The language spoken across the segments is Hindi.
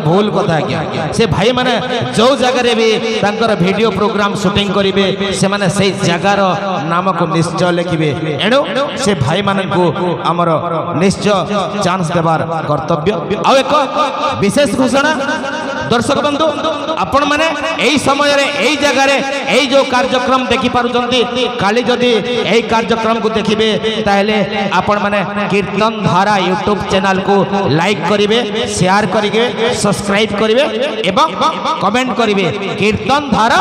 भूल कथा आज्ञा से भाई माने जो जगह भी तांकर वीडियो प्रोग्राम शूटिंग करिवे से माने से जगार नाम को निश्चय लिखिबे एणु से भाई मानन को हमर निश्चय चांस देबार कर्तव्य आ एक विशेष घोषणा दर्शक बंधु आपण माने एई समय रे एई जगह रे एई जो कार्यक्रम देखि पारुचंती काली जदी एई कार्यक्रम को देखिबे ताहेले आपण माने कीर्तन धारा यूट्यूब चैनल को लाइक करिवे शेयर करिवे सब्सक्राइब करिवे एवं कमेंट करिवे कीर्तन धारा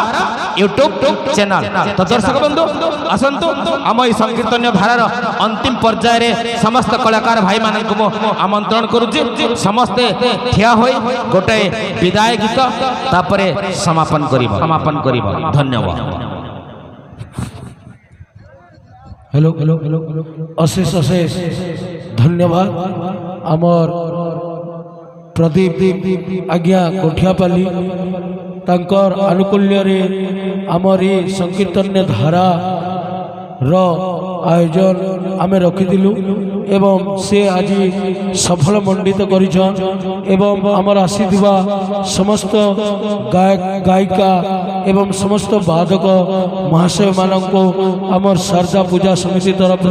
यूट्यूब चैनल। तो दर्शक बंधु आसंतु आम ई संकीर्तन धारार अंतिम पर्याय रे समस्त कलाकार भाई मानन को आमंत्रण करूची समस्ते ठिया होई गोटे विदाय गीत तापरे समापन करिबो धन्यवाद। हेलो हेलो हेलो अशेष अशेष धन्यवाद आमर प्रदीप आज्ञा कोठियापाली तांकर आनुकूल्य रे आमर ये संकीर्तन धारा रो आयोजन आमे रखिथिलु एवं से आज सफल मंडित करिछन एवं आमर आसीथिबा समस्त गायक गायिका एवं समस्त वादक महाशय माननको आमर शारदा पूजा समिति तरफ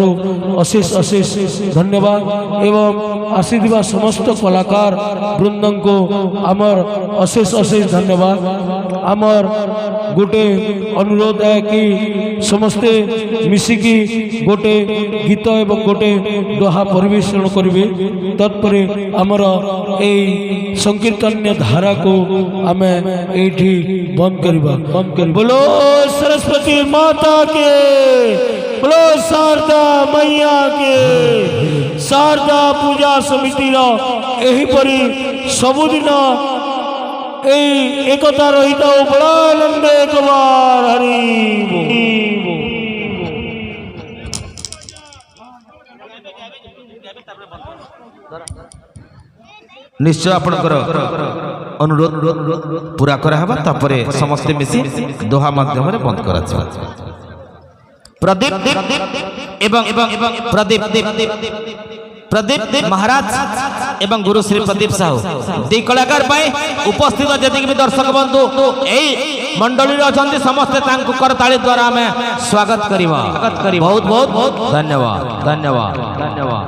अशेष अशेष धन्यवाद एवं आसीथिबा समस्त कलाकार वृंदन को आमर अशेष अशेष धन्यवाद। आमर गोटे अनुरोध है कि समस्ते मिसिकी गोटे गीत एवं गोटे दोहा परिवेषण करिवे तत्परे आमर ए संकीर्तन्य धारा को आमे एठी बंद करिबा बोलो सरस्वती माता के बोलो शारदा मैया के शारदा पूजा समिति रो एही परी सबुदिन एकता रहित बड़ा आनंद एक बार हरि निश्चय आपनकर अनुरोध पूरा करा हबा तापरे समस्त मिसी दोहा माध्यम रे बंद करा छ। प्रदीप एवं प्रदीप महाराज एवं गुरु श्री प्रदीप साहू दी कलाकार पाए उपस्थित जति भी दर्शक बंधु एई मंडली रे अछंती समस्त तांको करताली द्वारा हमें स्वागत करिबा बहुत बहुत धन्यवाद धन्यवाद धन्यवाद।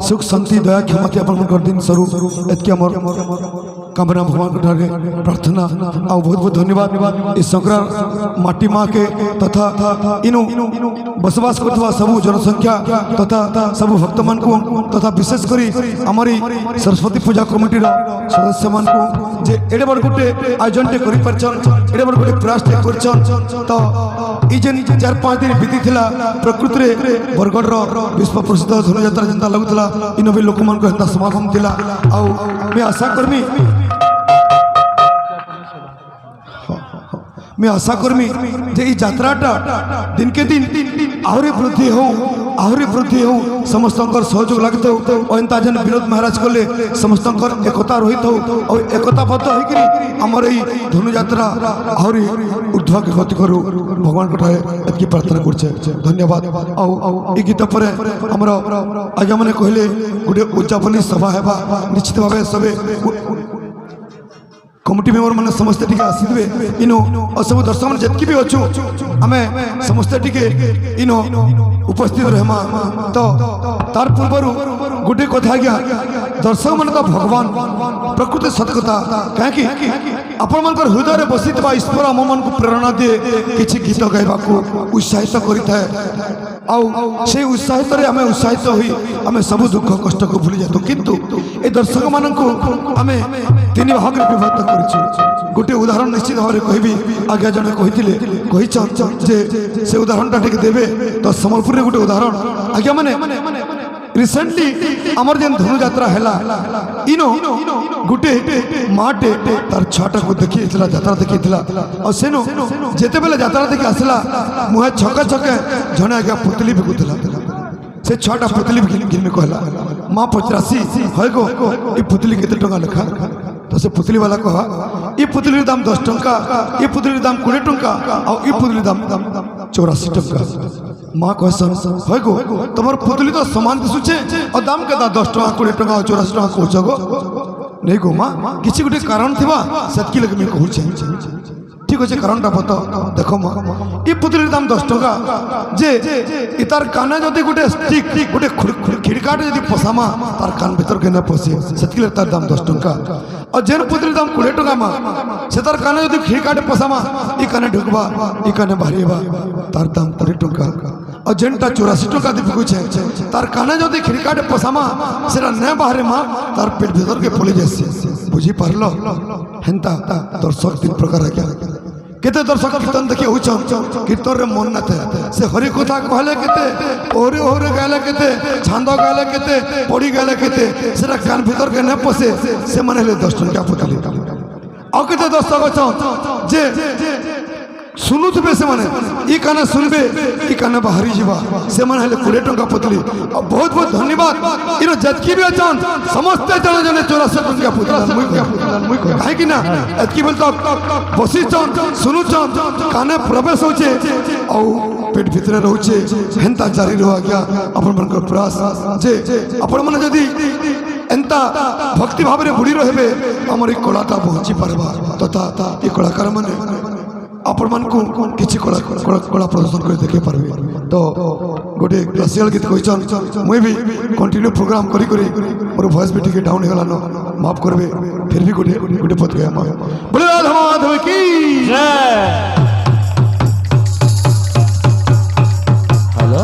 सुख शांति दया क्षमता अपन कर दिन स्वरूप एतके हमर कामना भगवान को ठारे प्रार्थना आ बहुत बहुत धन्यवाद। इस संक्रांत माटी माँ के तथा इनु बसवास करथवा सबु जनसंख्या तथा सबु भक्त मान को तथा विशेष करी हमारी सरस्वती पूजा कमिटी रा सदस्य मान को जे एडे बड़ गुटे आयोजन टे करि परछन एडे बड़ गुटे प्रयास टे करछन। तो ई जेन 4-5 दिन बीती थिला प्रकृति रे बरगढ़ रो विश्व प्रसिद्ध धनुयात्रा जनता लगुतला इन भी लोक मान को हंता समागम थिला आ मैं आशा करमी जे ई यात्राटा दिन के दिन आहरी वृद्धि हो समस्त सहयोग लगे अता जेन विनोद महाराज कले समस्त एकता रही और एकताबद्ध होकर आमर ये धनुयात्रा आहरी ऊर्ध्वक गति करू भगवान को एतकी प्रार्थना करछे धन्यवाद। आ गीत पर आमर आज्ञा मैंने कहले गोटे उद्यापनी सभा हेबा निश्चित भाव सबे कमिटी मेम्बर मैंने समस्ते टिके आसीबे इनो सब दर्शक मैंने जितकी भी अच्छु आमे समस्ते टिके इनो उपस्थित रहमा। तो तार पूर्व गोटे कथा गया दर्शक मन का भगवान प्रकृति सतकथा कहीं आपण मन हृदय में बसी ईश्वर आम मन को प्रेरणा दिए किसी गीत गाइबा को उत्साहित करें से उत्साहित आम उत्साहित हुई आम सब दुख कष्ट को भूली जातु किंतु ए दर्शक मान आम 3 भाग में विभक्त कर गोटे उदाहरण निश्चित भाव में कहबी आज्ञा जड़े कही से उदाहरण टा देवे। तो संबलपुर गोटे उदाहरण आज्ञा माने रिसेंटली आमर जेन धनुयात्रा है इनो गोटे माटे तार छुआटा को देखी यात्रा देखी और सेनो जेते बेले यात्रा देखी आसला मुहे छके छके जने आज्ञा पुतली बिकुला से छुआटा पुतली घिन कहला माँ पचरासी है गो ये पुतली केते टंका लेखा। तो से पुतली वाला कहा ये पुतली दाम 10 टंका ये पुतली दाम 20 टंका और ये पुतली दाम 84 टंका। माँ कहसन है गो तुम्हार पुतली तो समान दिशुचे और दाम के 10 टका 20 टका 84 टका कहछ गो नहीं गो माँ किसी गोटे कारण थिबा सेतकी लगे मैं कहूँ ठीक अच्छे कारणटा बता देख माँ ये पुतलीर दाम 10 टका जे इतार काने जदि गोटे स्टिक गोटे खिड़काटे जदि पसामा तार कान भीतर के न पशे सेतकी तार दाम 10 टका और जेन पुतलीर दाम 20 टका माँ से तार काने जदि खिड़काटे पसामा ई काने ढुकबा ई काने बाहरीबा तार दाम 20 टका और जेनटा 84 टका दी बिकुछे तार काने जदि खिड़काटे पसामा सेरा न बाहरे माँ तार पेट भीतर के पलि जासी बुझी पारलो हेंता दर्शक तीन प्रकार क्या केते दर्शक कीर्तन देखिए होचन कीर्तन रे मन न थे से हरि कथा कहले केते ओरे ओरे गाले केते छांद गाले केते पड़ी गाले केते सेरा कान भीतर के न पसे से माने ले 10 टका पुतली और केते दर्शक अछन जे सुनुथबे से माने ई काने सुनबे ई काने बाहरी जीवा से माने ले 20 टका पुतली और बहुत बहुत धन्यवाद इनो जतकी भी अछन समस्त जन जन 84 टका पुतली काहे कि ना एतकी बोल तो बसिचन सुनुचन काने प्रवेश होचे और पेट भीतर रहउचे हेंता जारी रहो गया अपन मन को प्रयास जे अपन मन जदी एंता भक्ति भाव रे बुड़ी रहबे हमर ई कलाटा पहुंची परबा तथा ई कलाकार माने आपण मन को किसी कला प्रदर्शन कर देखे पारबे तो गोटे क्लासिकल गीत कहचन मुई भी कंटिन्यू प्रोग्राम करी करी मोर वॉइस भी टिके डाउन हेला न माफ करबे फिर भी गोटे पद गया बोले राधा माधव की जय। हेलो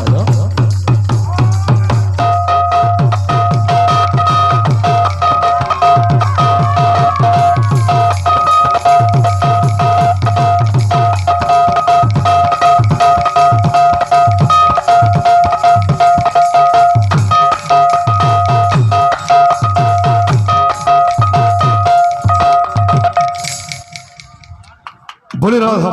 बोले राधा